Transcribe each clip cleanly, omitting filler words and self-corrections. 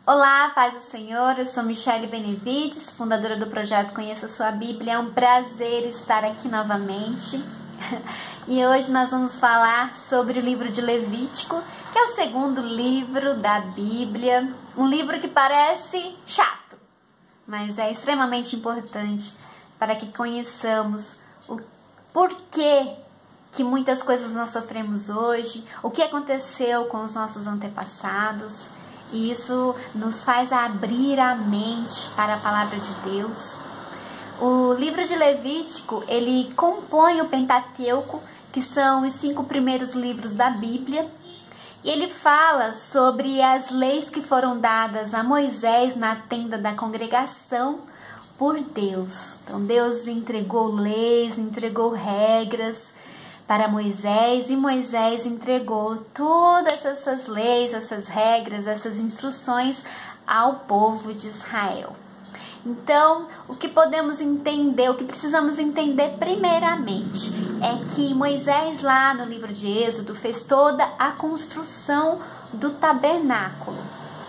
Olá, paz do Senhor, eu sou Michele Benevides, fundadora do projeto Conheça Sua Bíblia. É um prazer estar aqui novamente. E hoje nós vamos falar sobre o livro de Levítico, que é o segundo livro da Bíblia. Um livro que parece chato, mas é extremamente importante para que conheçamos o porquê que muitas coisas nós sofremos hoje, o que aconteceu com os nossos antepassados. E isso nos faz abrir a mente para a palavra de Deus. O livro de Levítico, ele compõe o Pentateuco, que são os 5 primeiros livros da Bíblia. E ele fala sobre as leis que foram dadas a Moisés na tenda da congregação por Deus. Então Deus entregou leis, entregou regras para Moisés, e Moisés entregou todas essas leis, essas regras, essas instruções ao povo de Israel. Então, o que podemos entender, o que precisamos entender primeiramente, é que Moisés lá no livro de Êxodo fez toda a construção do tabernáculo.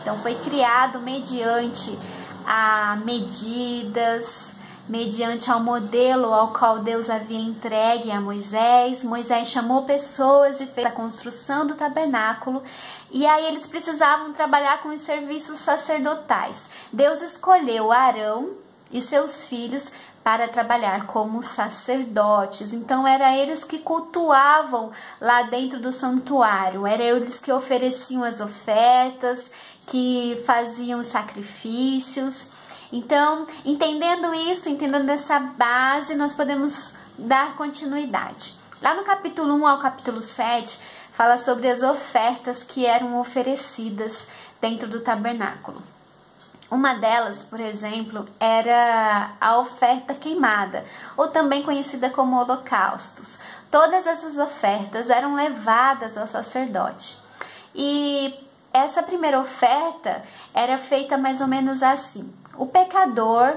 Então, foi criado mediante a medidas, mediante ao modelo ao qual Deus havia entregue a Moisés. Moisés chamou pessoas e fez a construção do tabernáculo, e aí eles precisavam trabalhar com os serviços sacerdotais. Deus escolheu Arão e seus filhos para trabalhar como sacerdotes. Então era eles que cultuavam lá dentro do santuário, era eles que ofereciam as ofertas, que faziam os sacrifícios. Então, entendendo isso, entendendo essa base, nós podemos dar continuidade. Lá no capítulo 1 ao capítulo 7, fala sobre as ofertas que eram oferecidas dentro do tabernáculo. Uma delas, por exemplo, era a oferta queimada, ou também conhecida como holocaustos. Todas essas ofertas eram levadas ao sacerdote. E essa primeira oferta era feita mais ou menos assim. O pecador,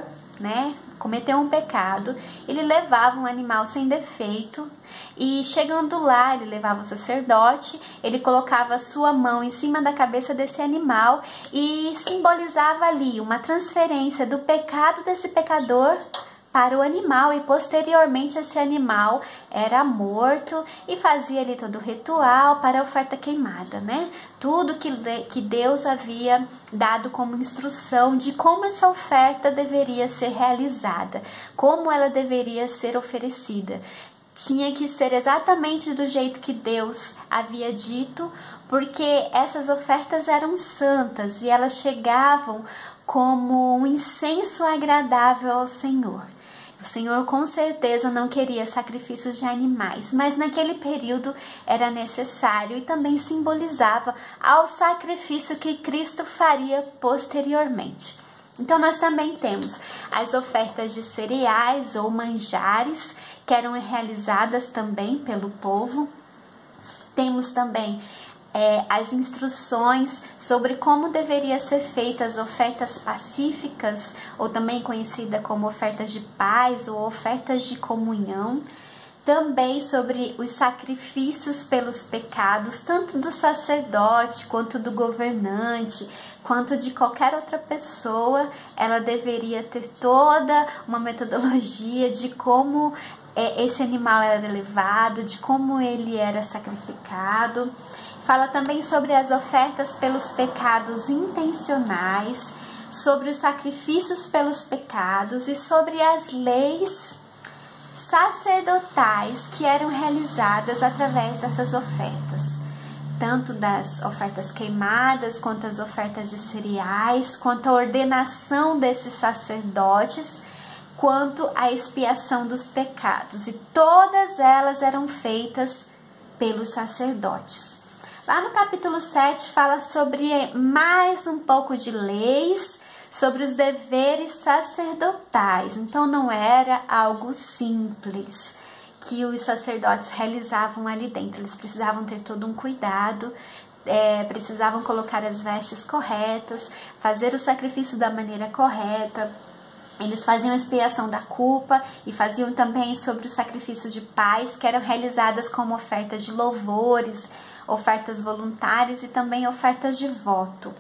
cometeu um pecado, ele levava um animal sem defeito e chegando lá, ele levava o sacerdote, ele colocava a sua mão em cima da cabeça desse animal e simbolizava ali uma transferência do pecado desse pecador para o animal, e posteriormente esse animal era morto e fazia ali todo o ritual para a oferta queimada, Tudo que Deus havia dado como instrução de como essa oferta deveria ser realizada, como ela deveria ser oferecida. Tinha que ser exatamente do jeito que Deus havia dito, porque essas ofertas eram santas e elas chegavam como um incenso agradável ao Senhor. O Senhor com certeza não queria sacrifícios de animais, mas naquele período era necessário e também simbolizava ao sacrifício que Cristo faria posteriormente. Então nós também temos as ofertas de cereais ou manjares, que eram realizadas também pelo povo. Temos também as instruções sobre como deveria ser feitas as ofertas pacíficas, ou também conhecida como ofertas de paz ou ofertas de comunhão. Também sobre os sacrifícios pelos pecados, tanto do sacerdote, quanto do governante, quanto de qualquer outra pessoa. Ela deveria ter toda uma metodologia de como esse animal era levado, de como ele era sacrificado. Fala também sobre as ofertas pelos pecados intencionais, sobre os sacrifícios pelos pecados e sobre as leis sacerdotais que eram realizadas através dessas ofertas. Tanto das ofertas queimadas, quanto as ofertas de cereais, quanto a ordenação desses sacerdotes, quanto a expiação dos pecados. E todas elas eram feitas pelos sacerdotes. Lá no capítulo 7 fala sobre mais um pouco de leis, sobre os deveres sacerdotais. Então não era algo simples que os sacerdotes realizavam ali dentro. Eles precisavam ter todo um cuidado, precisavam colocar as vestes corretas, fazer o sacrifício da maneira correta. Eles faziam a expiação da culpa e faziam também sobre o sacrifício de paz, que eram realizadas como ofertas de louvores, ofertas voluntárias e também ofertas de voto.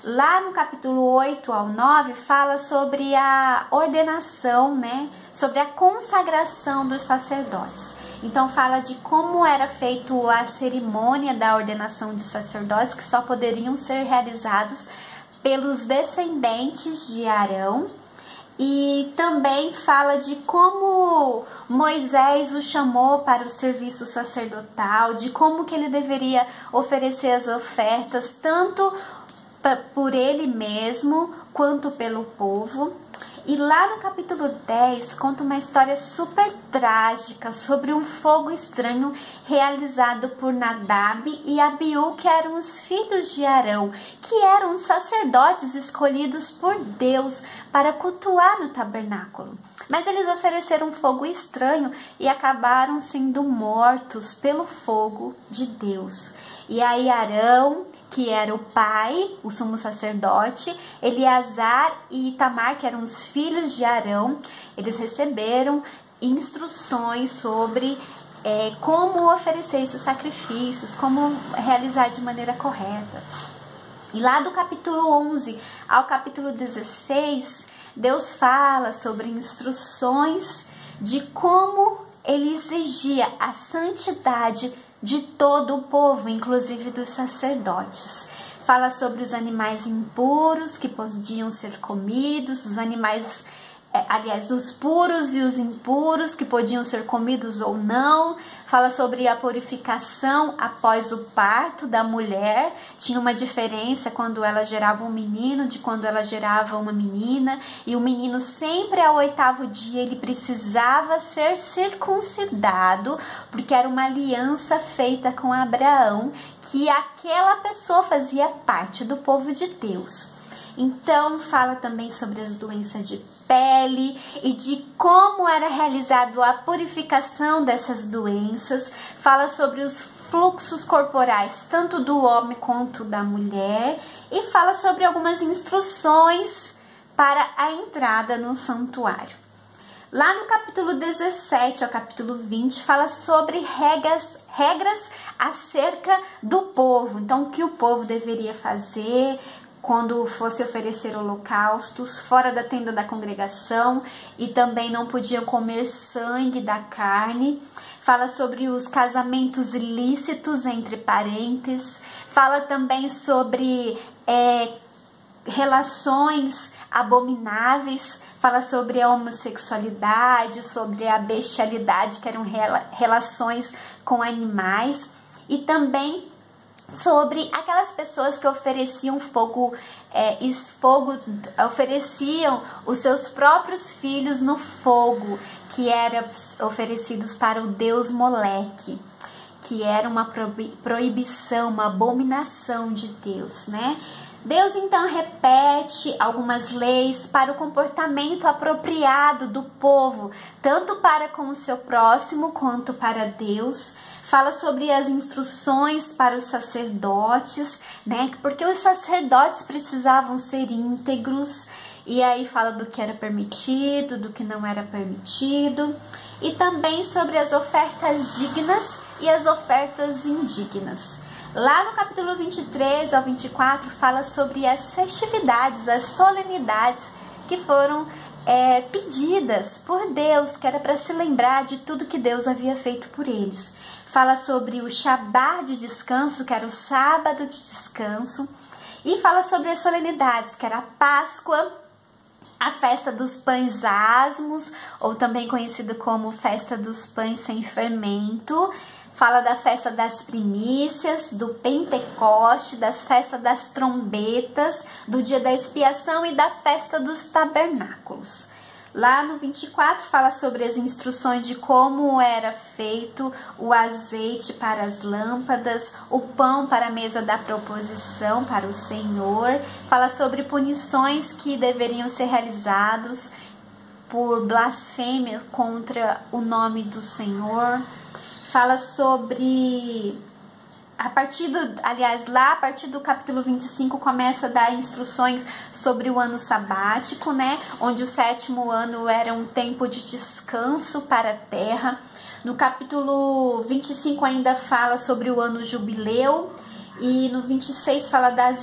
Lá no capítulo 8 ao 9 fala sobre a ordenação, né? Sobre a consagração dos sacerdotes. Então fala de como era feito a cerimônia da ordenação de sacerdotes, que só poderiam ser realizados pelos descendentes de Arão. E também fala de como Moisés o chamou para o serviço sacerdotal, de como que ele deveria oferecer as ofertas, tanto por ele mesmo quanto pelo povo. E lá no capítulo 10 conta uma história super trágica sobre um fogo estranho realizado por Nadab e Abiú, que eram os filhos de Arão, que eram sacerdotes escolhidos por Deus para cultuar no tabernáculo. Mas eles ofereceram um fogo estranho e acabaram sendo mortos pelo fogo de Deus. E aí Arão, que era o pai, o sumo sacerdote, Eleazar e Itamar, que eram os filhos de Arão, eles receberam instruções sobre como oferecer esses sacrifícios, como realizar de maneira correta. E lá do capítulo 11 ao capítulo 16, Deus fala sobre instruções de como ele exigia a santidade de todo o povo, inclusive dos sacerdotes. Fala sobre os animais impuros que podiam ser comidos, os animais, os puros e os impuros que podiam ser comidos ou não. Fala sobre a purificação após o parto da mulher. Tinha uma diferença quando ela gerava um menino de quando ela gerava uma menina. E o menino sempre ao 8º dia ele precisava ser circuncidado, porque era uma aliança feita com Abraão, que aquela pessoa fazia parte do povo de Deus. Então fala também sobre as doenças de pele e de como era realizado a purificação dessas doenças. Fala sobre os fluxos corporais, tanto do homem quanto da mulher. E fala sobre algumas instruções para a entrada no santuário. Lá no capítulo 17 ao capítulo 20 fala sobre regras acerca do povo. Então o que o povo deveria fazer quando fosse oferecer holocaustos fora da tenda da congregação, e também não podiam comer sangue da carne. Fala sobre os casamentos ilícitos entre parentes. Fala também sobre relações abomináveis. Fala sobre a homossexualidade, sobre a bestialidade, que eram relações com animais. E também sobre aquelas pessoas que ofereciam ofereciam os seus próprios filhos no fogo, que eram oferecidos para o deus Moleque, que era uma proibição, uma abominação de Deus, né? Deus então repete algumas leis para o comportamento apropriado do povo, tanto para com o seu próximo quanto para Deus. Fala sobre as instruções para os sacerdotes, né? Porque os sacerdotes precisavam ser íntegros. E aí fala do que era permitido, do que não era permitido. E também sobre as ofertas dignas e as ofertas indignas. Lá no capítulo 23 ao 24 fala sobre as festividades, as solenidades que foram pedidas por Deus, que era para se lembrar de tudo que Deus havia feito por eles. Fala sobre o Shabá de descanso, que era o sábado de descanso. E fala sobre as solenidades, que era a Páscoa, a festa dos pães asmos, ou também conhecida como festa dos pães sem fermento. Fala da festa das primícias, do Pentecoste, das festas das trombetas, do dia da expiação e da festa dos tabernáculos. Lá no 24 fala sobre as instruções de como era feito o azeite para as lâmpadas, o pão para a mesa da proposição para o Senhor. Fala sobre punições que deveriam ser realizados por blasfêmia contra o nome do Senhor. Fala sobre... A partir do capítulo 25 começa a dar instruções sobre o ano sabático, né? Onde o 7º ano era um tempo de descanso para a terra. No capítulo 25 ainda fala sobre o ano jubileu. E no 26 fala das